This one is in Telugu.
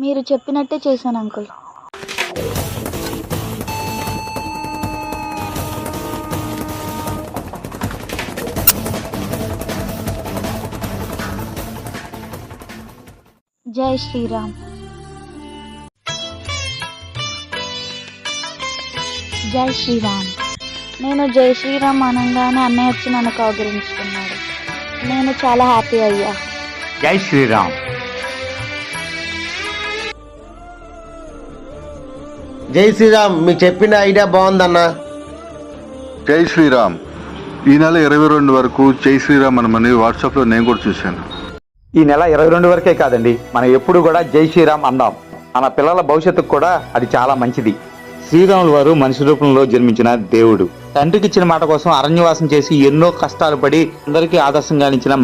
మీరు చెప్పినట్టే చేశాను అంకుల్. జై శ్రీరామ్. జై శ్రీరామ్. నేను జై శ్రీరామ్ అనగానే అన్నయ్య వచ్చి నన్ను కౌగిలించుకున్నాడు. నేను చాలా హ్యాపీ అయ్యా. జై శ్రీరామ్. జై శ్రీరామ్, మీకు చెప్పిన ఐడియా బాగుందన్నా. జై శ్రీరామ్. ఈ నెల 22 వరకు జై శ్రీరామ్ అనమని వాట్సాప్లో నేను కూడా చూశాను. ఈ నెల 22 వరకే కాదండి, మనం ఎప్పుడు కూడా జై శ్రీరామ్ అందాం. మన పిల్లల భవిష్యత్తుకు కూడా అది చాలా మంచిది. శ్రీరాములు వారు మనిషి రూపంలో జన్మించిన దేవుడు. తండ్రికి ఇచ్చిన మాట కోసం అరణ్యవాసం చేసి ఎన్నో కష్టాలు పడి అందరికీ ఆదర్శంగా నిలిచిన